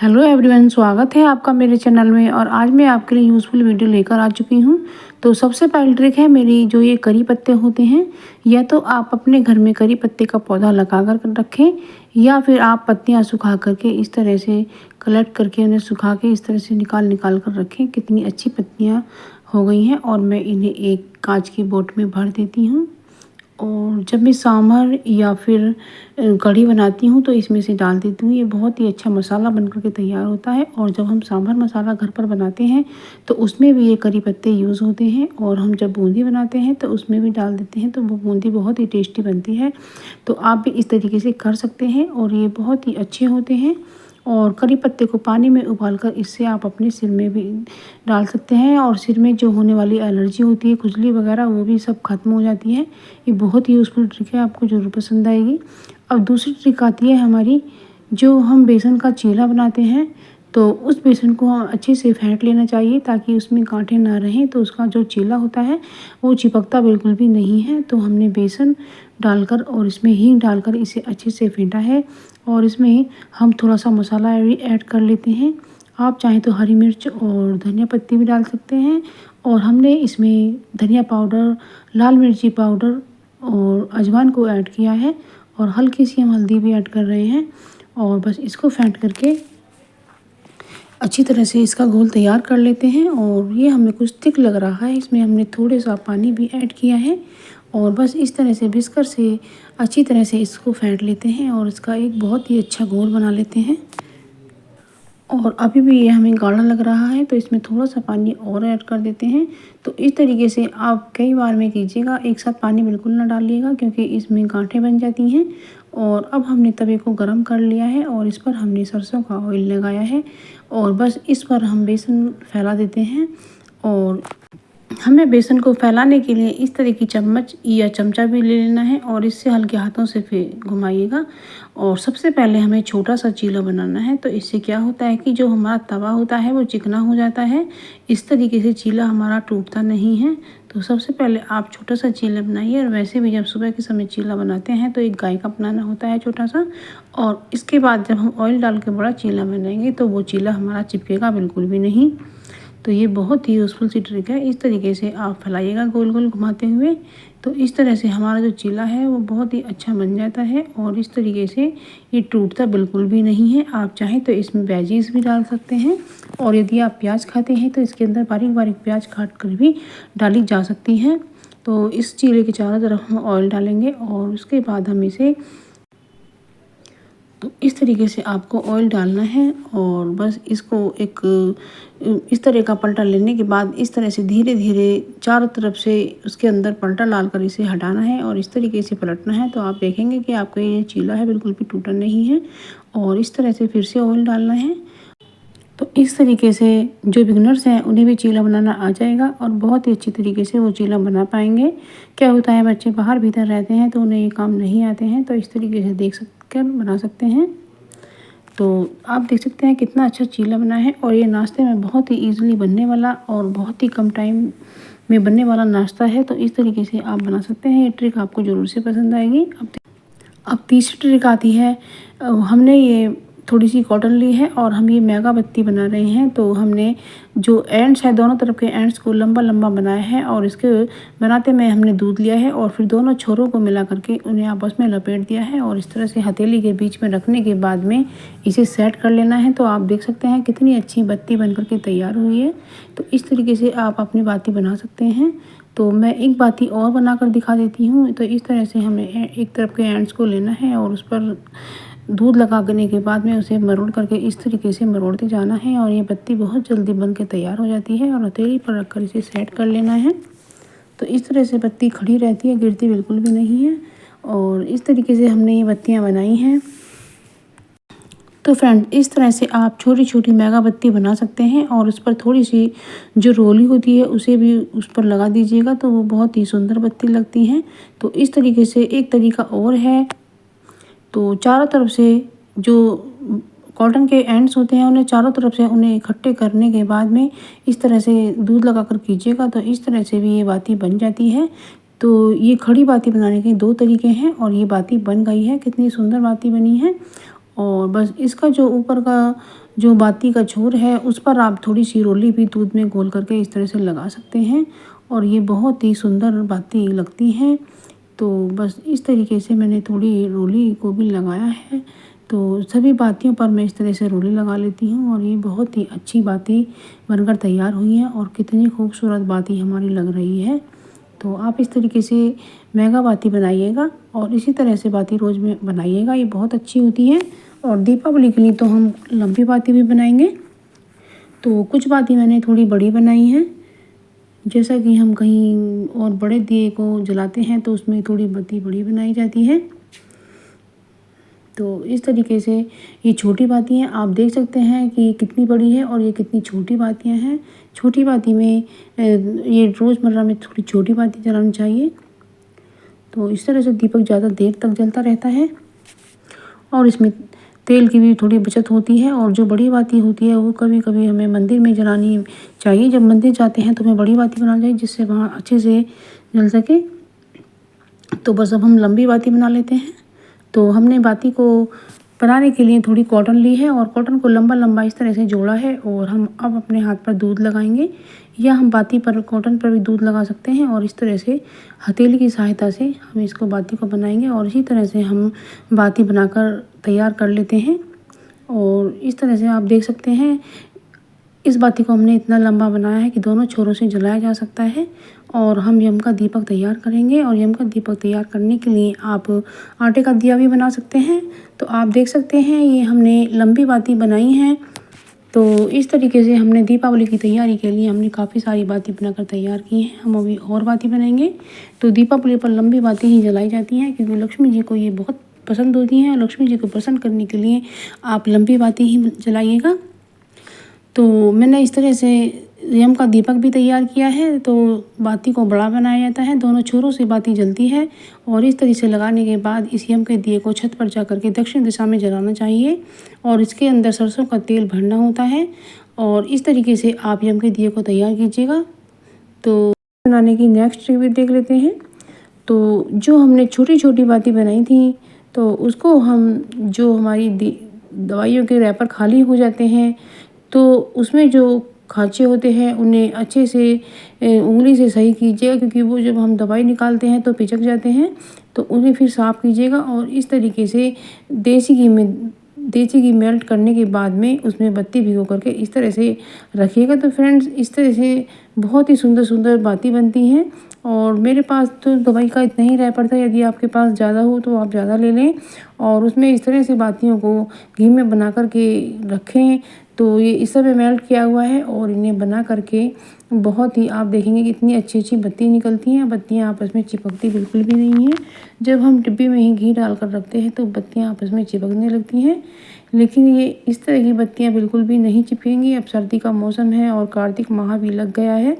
Hello everyone, स्वागत है आपका मेरे चैनल में। और आज मैं आपके लिए यूज़फुल वीडियो लेकर आ चुकी हूँ। तो सबसे पहली ट्रिक है मेरी, जो ये करी पत्ते होते हैं, या तो आप अपने घर में करी पत्ते का पौधा लगा कर रखें, या फिर आप पत्तियाँ सुखा करके इस तरह से कलेक्ट करके उन्हें सुखा के इस तरह से निकाल निकाल कर रखें। कितनी अच्छी पत्तियाँ हो गई हैं। और मैं इन्हें एक कांच की बोट में भर देती हूँ। और जब मैं सांभर या फिर कढ़ी बनाती हूँ तो इसमें से डाल देती हूँ। ये बहुत ही अच्छा मसाला बनकर के तैयार होता है। और जब हम सांभर मसाला घर पर बनाते हैं तो उसमें भी ये करी पत्ते यूज़ होते हैं। और हम जब बूंदी बनाते हैं तो उसमें भी डाल देते हैं, तो वो बूंदी बहुत ही टेस्टी बनती है। तो आप भी इस तरीके से कर सकते हैं और ये बहुत ही अच्छे होते हैं। और करी पत्ते को पानी में उबालकर इससे आप अपने सिर में भी डाल सकते हैं। और सिर में जो होने वाली एलर्जी होती है, खुजली वगैरह, वो भी सब खत्म हो जाती है। ये बहुत ही यूज़फुल ट्रिक है, आपको ज़रूर पसंद आएगी। अब दूसरी ट्रिक आती है हमारी, जो हम बेसन का चीला बनाते हैं तो उस बेसन को हम अच्छे से फेंट लेना चाहिए ताकि उसमें गांठें ना रहें। तो उसका जो चीला होता है वो चिपकता बिल्कुल भी नहीं है। तो हमने बेसन डालकर और इसमें हींग डालकर इसे अच्छे से फेंटा है। और इसमें हम थोड़ा सा मसाला भी ऐड कर लेते हैं। आप चाहें तो हरी मिर्च और धनिया पत्ती भी डाल सकते हैं। और हमने इसमें धनिया पाउडर, लाल मिर्ची पाउडर और अजवाइन को ऐड किया है। और हल्की सी हम हल्दी भी ऐड कर रहे हैं। और बस इसको फेंट करके अच्छी तरह से इसका घोल तैयार कर लेते हैं। और ये हमें कुछ थिक लग रहा है, इसमें हमने थोड़े सा पानी भी ऐड किया है। और बस इस तरह से विस्कर से अच्छी तरह से इसको फेंट लेते हैं और इसका एक बहुत ही अच्छा घोल बना लेते हैं। और अभी भी ये हमें गाढ़ा लग रहा है तो इसमें थोड़ा सा पानी और ऐड कर देते हैं। तो इस तरीके से आप कई बार में कीजिएगा, एक साथ पानी बिल्कुल ना डालिएगा क्योंकि इसमें गांठें बन जाती हैं। और अब हमने तवे को गरम कर लिया है और इस पर हमने सरसों का ऑयल लगाया है। और बस इस पर हम बेसन फैला देते हैं। और हमें बेसन को फैलाने के लिए इस तरह की चम्मच या चमचा भी ले लेना है और इससे हल्के हाथों से फिर घुमाइएगा। और सबसे पहले हमें छोटा सा चीला बनाना है। तो इससे क्या होता है कि जो हमारा तवा होता है वो चिकना हो जाता है। इस तरीके से चीला हमारा टूटता नहीं है। तो सबसे पहले आप छोटा सा चीला बनाइए। और वैसे भी जब सुबह के समय चीला बनाते हैं तो एक गाय का बनाना होता है छोटा सा। और इसके बाद जब हम ऑयल डाल के बड़ा चीला बनाएंगे तो वो चीला हमारा चिपकेगा बिल्कुल भी नहीं। तो ये बहुत ही यूज़फुल सी ट्रिक है। इस तरीके से आप फैलाइएगा गोल गोल घुमाते हुए। तो इस तरह से हमारा जो चीला है वो बहुत ही अच्छा बन जाता है। और इस तरीके से ये टूटता बिल्कुल भी नहीं है। आप चाहें तो इसमें वेजीज भी डाल सकते हैं। और यदि आप प्याज खाते हैं तो इसके अंदर बारीक बारीक प्याज काट कर भी डाली जा सकती हैं। तो इस चीले के चारों तरफ हम ऑयल डालेंगे और उसके बाद हम इसे, तो इस तरीके से आपको ऑयल डालना है। और बस इसको एक इस तरह का पलटा लेने के बाद इस तरह से धीरे धीरे चारों तरफ से उसके अंदर पलटा डालकर इसे हटाना है और इस तरीके से पलटना है। तो आप देखेंगे कि आपका ये चीला है बिल्कुल भी टूटा नहीं है। और इस तरह से फिर से ऑयल डालना है। तो इस तरीके से जो बिगनर्स हैं उन्हें भी चीला बनाना आ जाएगा और बहुत ही अच्छी तरीके से वो चीला बना पाएंगे। क्या होता है, बच्चे बाहर भीतर रहते हैं तो उन्हें ये काम नहीं आते हैं। तो इस तरीके से देख कर बना सकते हैं। तो आप देख सकते हैं कितना अच्छा चीला बना है। और ये नाश्ते में बहुत ही ईजिली बनने वाला और बहुत ही कम टाइम में बनने वाला नाश्ता है। तो इस तरीके से आप बना सकते हैं। ये ट्रिक आपको ज़रूर से पसंद आएगी। अब तीसरी ट्रिक आती है। हमने ये थोड़ी सी कॉटन ली है और हम ये मेगा बत्ती बना रहे हैं। तो हमने जो एंड्स है, दोनों तरफ के एंड्स को लंबा लंबा बनाया है। और इसके बनाते में हमने दूध लिया है और फिर दोनों छोरों को मिला करके उन्हें आपस में लपेट दिया है। और इस तरह से हथेली के बीच में रखने के बाद में इसे सेट कर लेना है। तो आप देख सकते हैं कितनी अच्छी बत्ती बन करके तैयार हुई है। तो इस तरीके से आप अपनी बाती बना सकते हैं। तो मैं एक बाती और बनाकर दिखा देती हूँ। तो इस तरह से हमें एक तरफ के एंड्स को लेना है और उस पर दूध लगाने के बाद में उसे मरोड़ करके इस तरीके से मरोड़ते जाना है। और ये बत्ती बहुत जल्दी बन के तैयार हो जाती है। और हथेली पर रखकर इसे सेट कर लेना है। तो इस तरह से बत्ती खड़ी रहती है, गिरती बिल्कुल भी नहीं है। और इस तरीके से हमने ये बत्तियाँ बनाई हैं। तो फ्रेंड, इस तरह से आप छोटी छोटी मेगा बत्ती बना सकते हैं। और उस पर थोड़ी सी जो रोली होती है उसे भी उस पर लगा दीजिएगा तो वो बहुत ही सुंदर बत्ती लगती हैं। तो इस तरीके से एक तरीका और है। तो चारों तरफ से जो कॉटन के एंड्स होते हैं उन्हें चारों तरफ से उन्हें इकट्ठे करने के बाद में इस तरह से दूध लगाकर कीजिएगा। तो इस तरह से भी ये बाती बन जाती है। तो ये खड़ी बाती बनाने के दो तरीके हैं और ये बाती बन गई है। कितनी सुंदर बाती बनी है। और बस इसका जो ऊपर का जो बाती का छोर है उस पर आप थोड़ी सी रोली भी दूध में घोल करके इस तरह से लगा सकते हैं और ये बहुत ही सुंदर बाती लगती हैं। तो बस इस तरीके से मैंने थोड़ी रोली को भी लगाया है। तो सभी बातियों पर मैं इस तरह से रोली लगा लेती हूँ और ये बहुत ही अच्छी बाती बनकर तैयार हुई है और कितनी खूबसूरत बाती हमारी लग रही है। तो आप इस तरीके से मेगा बाती बनाइएगा और इसी तरह से बाती रोज़ में बनाइएगा, ये बहुत अच्छी होती है। और दीपावली के लिए तो हम लंबी बाती भी बनाएंगे। तो कुछ बाती मैंने थोड़ी बड़ी बनाई है, जैसा कि हम कहीं और बड़े दिए को जलाते हैं तो उसमें थोड़ी बाती बड़ी बनाई जाती है। तो इस तरीके से ये छोटी बातियाँ आप देख सकते हैं कि ये कितनी बड़ी है और ये कितनी छोटी बातियाँ हैं। छोटी बाती में ये रोज़मर्रा में थोड़ी छोटी बाती जलानी चाहिए। तो इस तरह से दीपक ज़्यादा देर तक जलता रहता है और इसमें तेल की भी थोड़ी बचत होती है। और जो बड़ी बाती होती है वो कभी कभी हमें मंदिर में जलानी चाहिए। जब मंदिर जाते हैं तो हमें बड़ी बाती बनानी चाहिए जिससे वहाँ अच्छे से जल सके। तो बस अब हम लंबी बाती बना लेते हैं। तो हमने बाती को बनाने के लिए थोड़ी कॉटन ली है और कॉटन को लंबा लंबा इस तरह से जोड़ा है और हम अब अपने हाथ पर दूध लगाएंगे या हम बाती पर कॉटन पर भी दूध लगा सकते हैं और इस तरह से हथेली की सहायता से हम इसको बाती को बनाएंगे और इसी तरह से हम बाती बनाकर तैयार कर लेते हैं। और इस तरह से आप देख सकते हैं इस बाती को हमने इतना लंबा बनाया है कि दोनों छोरों से जलाया जा सकता है। और हम यम का दीपक तैयार करेंगे और यम का दीपक तैयार करने के लिए आप आटे का दिया भी बना सकते हैं। तो आप देख सकते हैं ये हमने लंबी बाती बनाई है। तो इस तरीके से हमने दीपावली की तैयारी के लिए हमने काफ़ी सारी बाती बनाकर तैयार की हैं। हम अभी और बाती बनाएंगे। तो दीपावली पर लंबी बाती ही जलाई जाती हैं क्योंकि लक्ष्मी जी को ये बहुत पसंद होती हैं। लक्ष्मी जी को प्रसन्न करने के लिए आप लंबी बाती ही जलाइएगा। तो मैंने इस तरह से यम का दीपक भी तैयार किया है। तो बाती को बड़ा बनाया जाता है, दोनों छोरों से बाती जलती है और इस तरह से लगाने के बाद इस यम के दिए को छत पर जा कर के दक्षिण दिशा में जलाना चाहिए और इसके अंदर सरसों का तेल भरना होता है। और इस तरीके से आप यम के दिए को तैयार कीजिएगा। तो बनाने की नेक्स्ट ट्रिक भी देख लेते हैं। तो जो हमने छोटी छोटी बाती बनाई थी तो उसको हम जो हमारी दवाइयों के रैपर खाली हो जाते हैं तो उसमें जो खाँचे होते हैं उन्हें अच्छे से उंगली से सही कीजिएगा क्योंकि वो जब हम दवाई निकालते हैं तो पिचक जाते हैं। तो उन्हें फिर साफ़ कीजिएगा और इस तरीके से देसी घी मेल्ट करने के बाद में उसमें बत्ती भिगो करके इस तरह से रखिएगा। तो फ्रेंड्स इस तरह से बहुत ही सुंदर सुंदर बाती बनती हैं। और मेरे पास तो दवाई का इतना ही रैपर था, यदि आपके पास ज़्यादा हो तो आप ज़्यादा ले लें और उसमें इस तरह से बातियों को घी में बना कर के रखें। तो ये इस समय मेल्ट किया हुआ है और इन्हें बना करके बहुत ही आप देखेंगे कि इतनी अच्छी अच्छी बत्ती निकलती हैं। बत्तियां आपस में चिपकती बिल्कुल भी नहीं हैं। जब हम डिब्बे में ही घी डालकर रखते हैं तो बत्तियां आपस में चिपकने लगती हैं, लेकिन ये इस तरह की बत्तियां बिल्कुल भी नहीं चिपकेंगी। अब सर्दी का मौसम है और कार्तिक माह भी लग गया है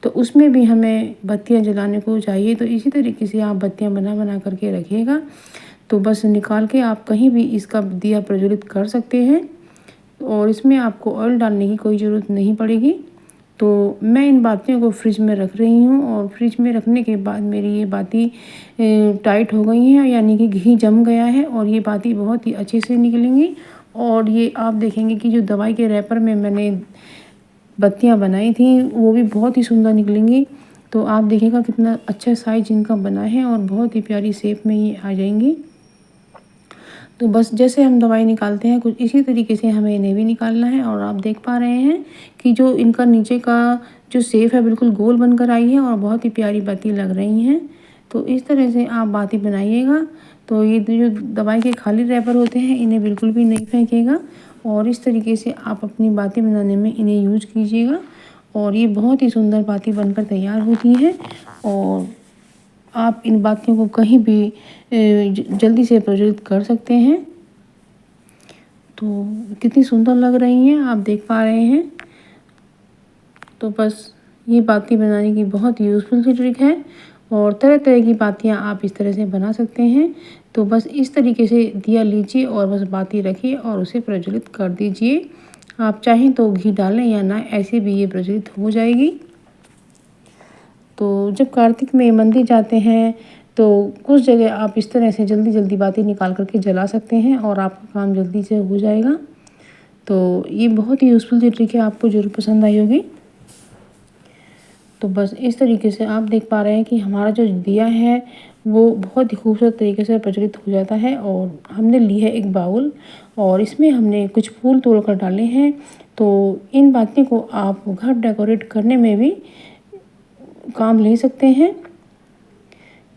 तो उसमें भी हमें बत्तियां जलाने को चाहिए। तो इसी तरीके से आप बत्तियां बना बना करके रखिएगा। तो बस निकाल के आप कहीं भी इसका दिया प्रज्वलित कर सकते हैं और इसमें आपको ऑयल डालने की कोई ज़रूरत नहीं पड़ेगी। तो मैं इन बातियों को फ्रिज में रख रही हूँ और फ्रिज में रखने के बाद मेरी ये बाती टाइट हो गई हैं, यानी कि घी जम गया है और ये बाती बहुत ही अच्छे से निकलेंगी। और ये आप देखेंगे कि जो दवाई के रैपर में मैंने बत्तियाँ बनाई थी वो भी बहुत ही सुंदर निकलेंगी। तो आप देखिएगा कितना अच्छा साइज इनका बना है और बहुत ही प्यारी शेप में ये आ जाएंगी। तो बस जैसे हम दवाई निकालते हैं कुछ इसी तरीके से हमें इन्हें भी निकालना है। और आप देख पा रहे हैं कि जो इनका नीचे का जो शेप है बिल्कुल गोल बनकर आई है और बहुत ही प्यारी बाती लग रही हैं। तो इस तरह से आप बाती बनाइएगा। तो ये जो दवाई के खाली रैपर होते हैं इन्हें बिल्कुल भी नहीं फेंकिएगा और इस तरीके से आप अपनी बाती बनाने में इन्हें यूज कीजिएगा और ये बहुत ही सुंदर बाती बनकर तैयार होती है। और आप इन बातियों को कहीं भी जल्दी से प्रज्वलित कर सकते हैं। तो कितनी सुंदर लग रही हैं आप देख पा रहे हैं। तो बस ये बाती बनाने की बहुत यूज़फुल सी ट्रिक है और तरह तरह की बातियां आप इस तरह से बना सकते हैं। तो बस इस तरीके से दिया लीजिए और बस बाती रखिए और उसे प्रज्वलित कर दीजिए। आप चाहें तो घी डालें या ना, ऐसे भी ये प्रज्वलित हो जाएगी। तो जब कार्तिक में मंदिर जाते हैं तो कुछ जगह आप इस तरह से जल्दी जल्दी बाती निकाल करके जला सकते हैं और आपका काम जल्दी से हो जाएगा। तो ये बहुत ही यूज़फुल सी ट्रिक है, आपको ज़रूर पसंद आई होगी। तो बस इस तरीके से आप देख पा रहे हैं कि हमारा जो दिया है वो बहुत ही खूबसूरत तरीके से प्रज्वलित हो जाता है। और हमने ली है एक बाउल और इसमें हमने कुछ फूल तोड़ कर डाले हैं। तो इन बातों को आप घर डेकोरेट करने में भी काम ले सकते हैं,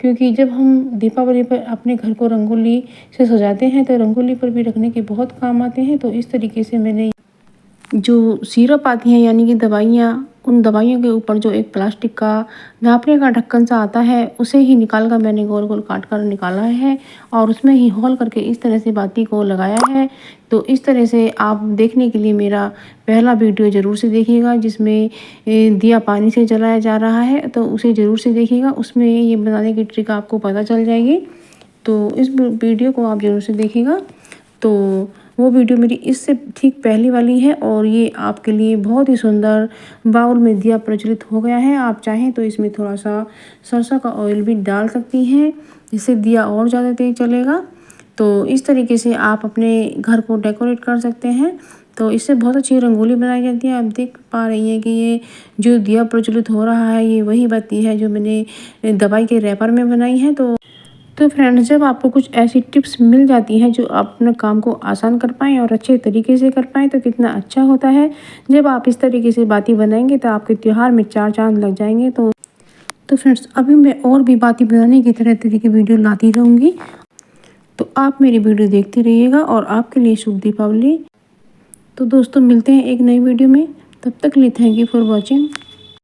क्योंकि जब हम दीपावली पर अपने घर को रंगोली से सजाते हैं तो रंगोली पर भी रखने के बहुत काम आते हैं। तो इस तरीके से मैंने जो सिरप आती हैं यानी कि दवाइयाँ, उन दवाइयों के ऊपर जो एक प्लास्टिक का नापने का ढक्कन सा आता है उसे ही निकाल कर मैंने गोल गोल काट कर निकाला है और उसमें ही होल करके इस तरह से बाती को लगाया है। तो इस तरह से आप देखने के लिए मेरा पहला वीडियो ज़रूर से देखिएगा, जिसमें दिया पानी से जलाया जा रहा है, तो उसे ज़रूर से देखिएगा। उसमें ये बनाने की ट्रिक आपको पता चल जाएगी। तो इस वीडियो को आप ज़रूर से देखिएगा। तो वो वीडियो मेरी इससे ठीक पहली वाली है और ये आपके लिए बहुत ही सुंदर बाउल में दिया प्रज्वलित हो गया है। आप चाहें तो इसमें थोड़ा सा सरसों का ऑयल भी डाल सकती हैं, जिससे दिया और ज़्यादा तेज चलेगा। तो इस तरीके से आप अपने घर को डेकोरेट कर सकते हैं। तो इससे बहुत अच्छी रंगोली बनाई जाती है। आप देख पा रही हैं कि ये जो दिया प्रज्वलित हो रहा है ये वही बत्ती है जो मैंने दवाई के रैपर में बनाई है। तो फ्रेंड्स, जब आपको कुछ ऐसी टिप्स मिल जाती हैं जो आप अपने काम को आसान कर पाएँ और अच्छे तरीके से कर पाएँ तो कितना अच्छा होता है। जब आप इस तरीके से बाती बनाएंगे तो आपके त्योहार में 4 चांद लग जाएंगे। तो फ्रेंड्स, अभी मैं और भी बाती बनाने की तरह तरह की वीडियो लाती रहूँगी। तो आप मेरी वीडियो देखते रहिएगा और आपके लिए शुभ दीपावली। तो दोस्तों, मिलते हैं एक नई वीडियो में। तब तक के लिए थैंक यू फॉर वॉचिंग।